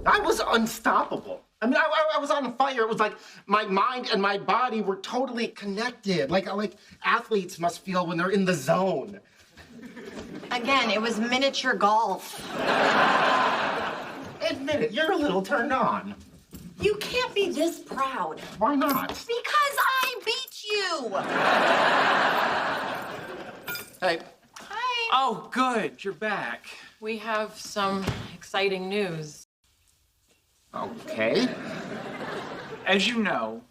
I was unstoppable. I mean, I was on fire. It was like my mind and my body were totally connected, like athletes must feel when they're in the zone. Again, it was miniature golf. Admit it, you're a little turned on. You can't be this proud. Why not? Because I beat you. Hey. Hi. Oh, good. You're back. We have some exciting news. Okay. As you know,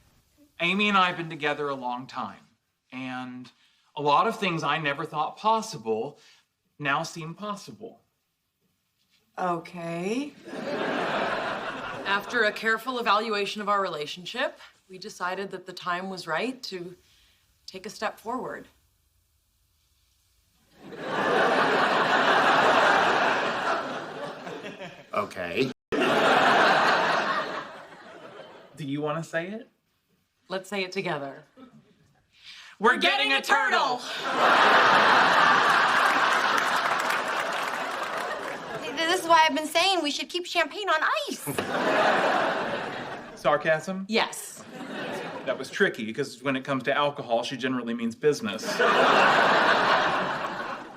Amy and I have been together a long time. And a lot of things I never thought possible now seem possible. Okay. After a careful evaluation of our relationship, we decided that the time was right to take a step forward. Okay. Do you want to say it? Let's say it together. We're getting a turtle! This is why I've been saying we should keep champagne on ice. Sarcasm? Yes. That was tricky, because when it comes to alcohol, she generally means business.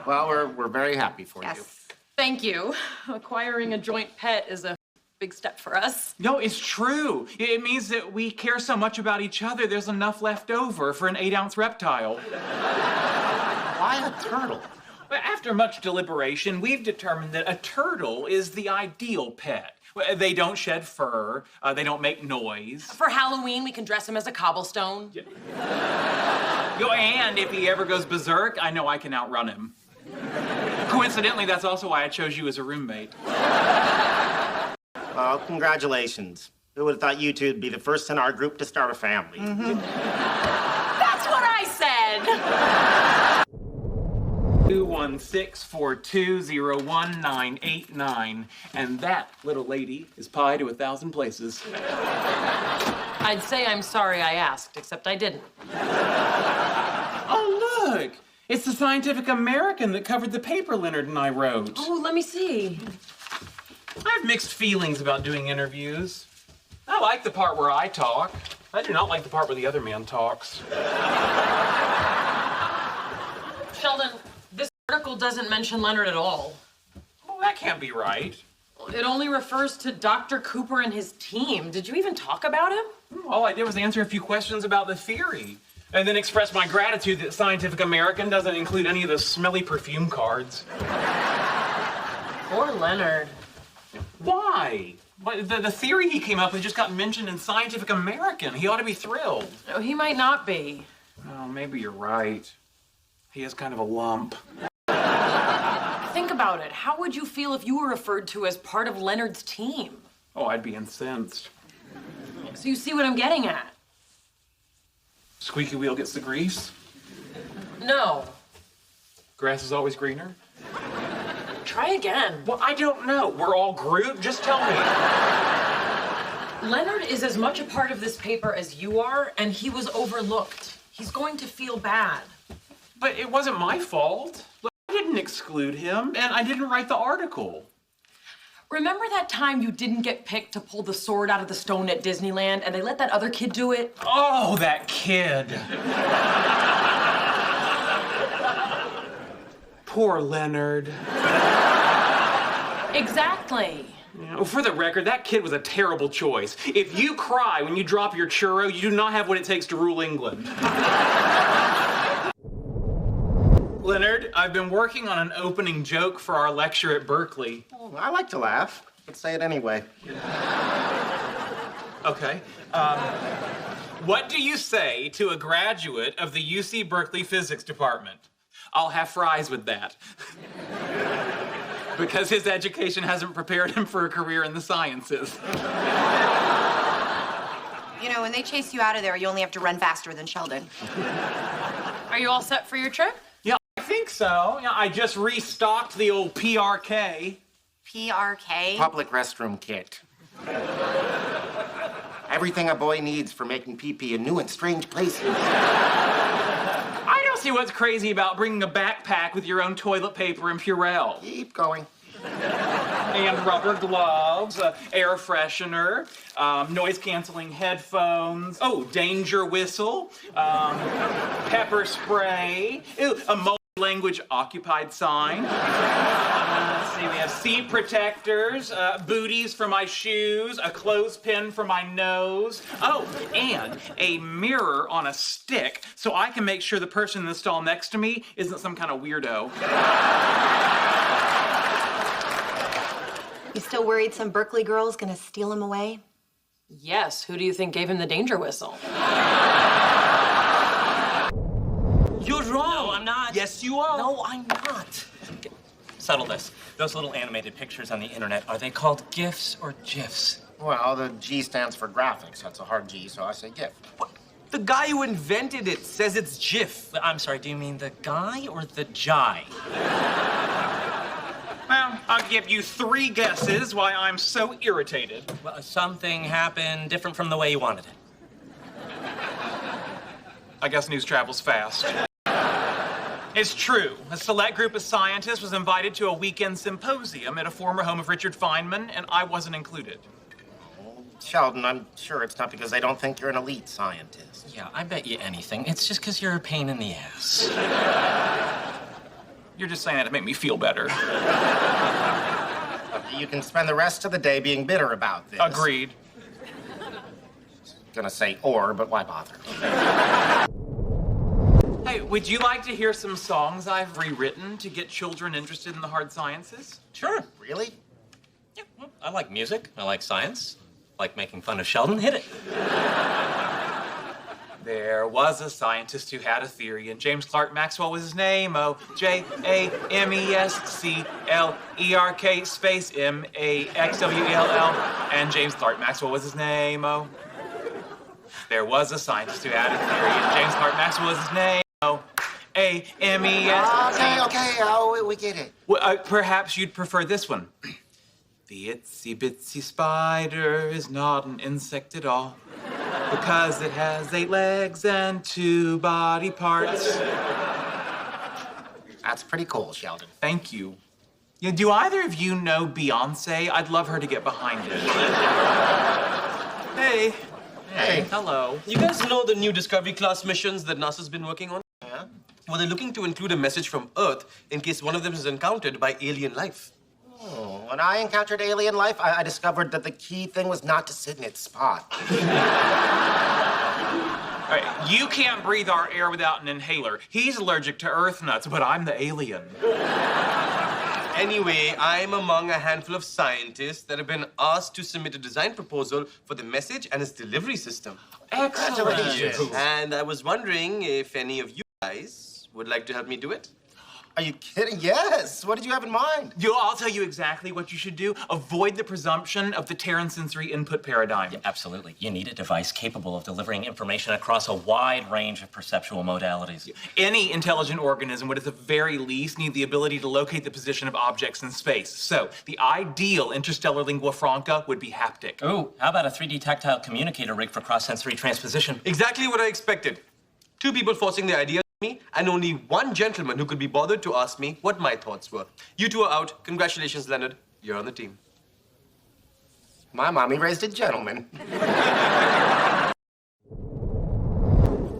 Well, we're very happy for you. Yes. Thank you. Acquiring a joint pet is a big step for us. No, it's true. It means that we care so much about each other, there's enough left over for an 8-ounce reptile. Why a turtle? But after much deliberation, we've determined that a turtle is the ideal pet. They don't shed fur, they don't make noise. For Halloween, we can dress him as a cobblestone. And if he ever goes berserk, I know I can outrun him. Coincidentally, that's also why I chose you as a roommate. Well, congratulations. Who would have thought you two would be the first in our group to start a family? Mm-hmm. That's what I said! 216420199, and that little lady is pie to 1,000 places. I'd say I'm sorry I asked, except I didn't. Oh, look! It's the Scientific American that covered the paper Leonard and I wrote. Oh, let me see. I have mixed feelings about doing interviews. I like the part where I talk. I do not like the part where the other man talks. Sheldon, this article doesn't mention Leonard at all. Well, that can't be right. It only refers to Dr. Cooper and his team. Did you even talk about him? All I did was answer a few questions about the theory, and then express my gratitude that Scientific American doesn't include any of those smelly perfume cards. Poor Leonard. Why? The theory he came up with just got mentioned in Scientific American. He ought to be thrilled. Oh, he might not be. Oh, maybe you're right. He is kind of a lump. Think about it. How would you feel if you were referred to as part of Leonard's team? Oh, I'd be incensed. So you see what I'm getting at? Squeaky wheel gets the grease. No. Grass is always greener. Try again. Well, I don't know. We're all Groot. Just tell me. Leonard is as much a part of this paper as you are, and he was overlooked. He's going to feel bad. But it wasn't my fault. Look, I didn't exclude him, and I didn't write the article. Remember that time you didn't get picked to pull the sword out of the stone at Disneyland, and they let that other kid do it? Oh, that kid. Poor Leonard. Exactly. Yeah, well, for the record, that kid was a terrible choice. If you cry when you drop your churro, you do not have what it takes to rule England. Leonard, I've been working on an opening joke for our lecture at Berkeley. Oh, I like to laugh. Let's say it anyway. Okay. What do you say to a graduate of the UC Berkeley physics department? I'll have fries with that. Because his education hasn't prepared him for a career in the sciences. You know, when they chase you out of there, you only have to run faster than Sheldon. Are you all set for your trip? Yeah, I think so. Yeah, I just restocked the old PRK. PRK? Public restroom kit. Everything a boy needs for making pee-pee in new and strange places. I don't see what's crazy about bringing a backpack with your own toilet paper and Purell. Keep going. and rubber gloves, air freshener, noise-canceling headphones, danger whistle, pepper spray, a multi-language occupied sign. Let's see, we have seat protectors, booties for my shoes, a clothespin for my nose. Oh, and a mirror on a stick so I can make sure the person in the stall next to me isn't some kind of weirdo. You still worried some Berkeley girl's gonna steal him away? Yes, who do you think gave him the danger whistle? You're wrong. No, I'm not. Yes, you are. No, I'm not. Settle this. Those little animated pictures on the internet, are they called GIFs or GIFs? Well, the G stands for graphics. That's a hard G, so I say GIF. What? The guy who invented it says it's GIF. I'm sorry, do you mean the guy or the jai? Well, I'll give you 3 guesses why I'm so irritated. Well, something happened different from the way you wanted it. I guess news travels fast. It's true. A select group of scientists was invited to a weekend symposium at a former home of Richard Feynman, and I wasn't included. Sheldon, I'm sure it's not because they don't think you're an elite scientist. Yeah, I bet you anything. It's just because you're a pain in the ass. You're just saying that to make me feel better. You can spend the rest of the day being bitter about this. Agreed. Gonna say or, but why bother? Hey, would you like to hear some songs I've rewritten to get children interested in the hard sciences? Sure. Really? Yeah, well, I like music. I like science. I like making fun of Sheldon. Hit it. There was a scientist who had a theory, and James Clerk Maxwell was his name. O-J-A-M-E-S-C-L-E-R-K space M-A-X-W-E-L-L. And James Clerk Maxwell was his name. There was a scientist who had a theory, and James Clerk Maxwell was his name. O-A-M-E-S-C. Okay, oh, we get it. Well, perhaps you'd prefer this one. The itsy bitsy spider is not an insect at all, because it has 8 legs and 2 body parts. That's pretty cool, Sheldon. Thank you. Yeah, do either of you know Beyonce? I'd love her to get behind it. Hey, Hey. Hello. you guys know the new Discovery class missions that NASA's been working on? Yeah? Well, they're looking to include a message from Earth in case one of them is encountered by alien life. Oh, when I encountered alien life, I discovered that the key thing was not to sit in its spot. All right, you can't breathe our air without an inhaler. He's allergic to earth nuts, but I'm the alien. Anyway, I'm among a handful of scientists that have been asked to submit a design proposal for the message and its delivery system. Excellent. Congratulations. And I was wondering if any of you guys would like to help me do it. Are you kidding? Yes. What did you have in mind? I'll tell you exactly what you should do. Avoid the presumption of the Terran sensory input paradigm. Yeah, absolutely. You need a device capable of delivering information across a wide range of perceptual modalities. Any intelligent organism would at the very least need the ability to locate the position of objects in space. So the ideal interstellar lingua franca would be haptic. Ooh, how about a 3D tactile communicator rig for cross-sensory transposition? Exactly what I expected. 2 people forcing their ideas on me, and only 1 gentleman who could be bothered to ask me what my thoughts were. You 2 are out. Congratulations, Leonard. You're on the team. My mommy raised a gentleman.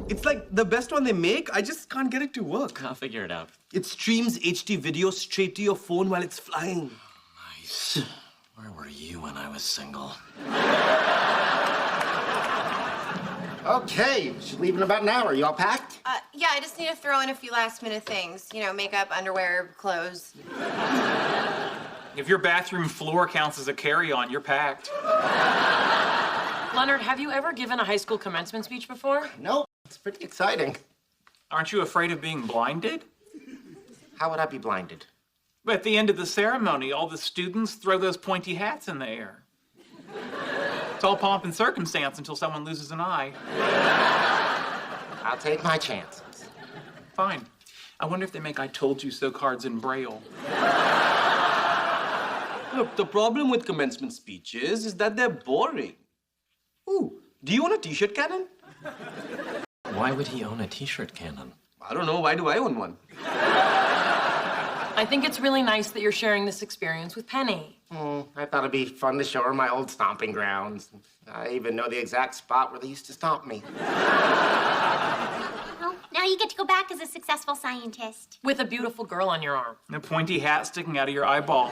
It's like the best one they make. I just can't get it to work. I'll figure it out. It streams HD video straight to your phone while it's flying. Nice. Where were you when I was single? Okay, we should leave in about an hour. You all packed? Yeah, I just need to throw in a few last-minute things. You know, makeup, underwear, clothes. If your bathroom floor counts as a carry-on, you're packed. Leonard, have you ever given a high school commencement speech before? No, it's pretty exciting. Aren't you afraid of being blinded? How would I be blinded? At the end of the ceremony, all the students throw those pointy hats in the air. It's all pomp and circumstance until someone loses an eye. I'll take my chances. Fine. I wonder if they make I told you so cards in Braille. Look, the problem with commencement speeches is that they're boring. Ooh, do you own a t-shirt cannon? Why would he own a t-shirt cannon? I don't know. Why do I own one? I think it's really nice that you're sharing this experience with Penny. I thought it'd be fun to show her my old stomping grounds. I even know the exact spot where they used to stomp me. Well, now you get to go back as a successful scientist. With a beautiful girl on your arm. And a pointy hat sticking out of your eyeball.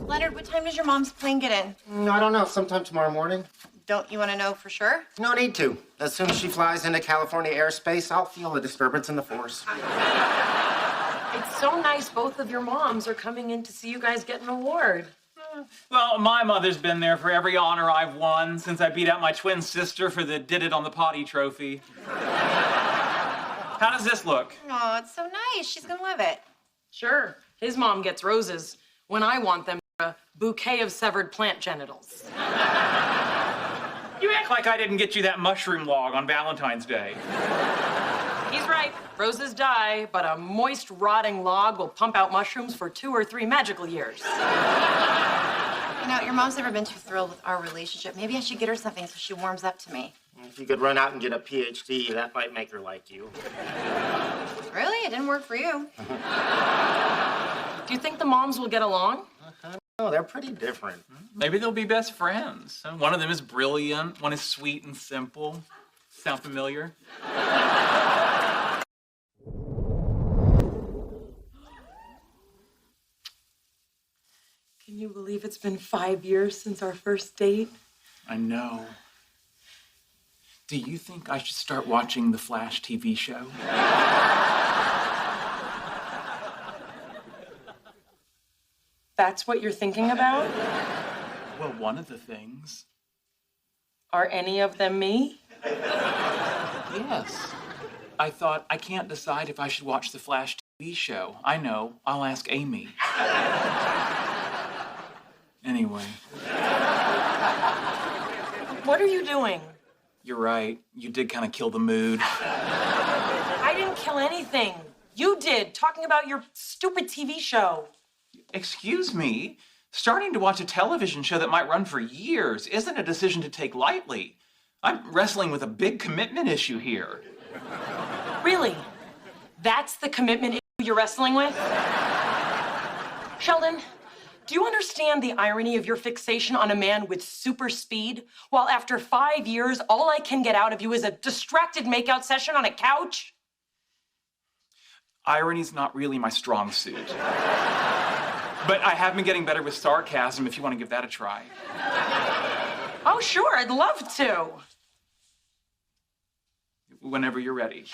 Leonard, what time does your mom's plane get in? I don't know, sometime tomorrow morning. Don't you want to know for sure? No need to. As soon as she flies into California airspace, I'll feel a disturbance in the force. It's so nice both of your moms are coming in to see you guys get an award. Well, my mother's been there for every honor I've won since I beat out my twin sister for the Did It on the Potty trophy. How does this look? Oh, it's so nice. She's gonna love it. Sure, his mom gets roses when I want them a bouquet of severed plant genitals. You act like I didn't get you that mushroom log on Valentine's Day. He's right. Roses die, but a moist, rotting log will pump out mushrooms for 2 or 3 magical years. You know, your mom's never been too thrilled with our relationship. Maybe I should get her something so she warms up to me. If you could run out and get a PhD, that might make her like you. Really? It didn't work for you. Do you think the moms will get along? Oh, they're pretty different. Maybe they'll be best friends. One of them is brilliant, one is sweet and simple. Sound familiar? Can you believe it's been 5 years since our first date? I know. Do you think I should start watching the Flash TV show? That's what you're thinking about? Well, one of the things. Are any of them me? Yes. I thought, I can't decide if I should watch the Flash TV show. I know. I'll ask Amy. Anyway. What are you doing? You're right. You did kind of kill the mood. I didn't kill anything. You did, talking about your stupid TV show. Excuse me? Starting to watch a television show that might run for years isn't a decision to take lightly. I'm wrestling with a big commitment issue here. Really? That's the commitment you're wrestling with? Sheldon, do you understand the irony of your fixation on a man with super speed, while after 5 years, all I can get out of you is a distracted makeout session on a couch? Irony's not really my strong suit. But I have been getting better with sarcasm if you want to give that a try. Oh, sure, I'd love to. Whenever you're ready.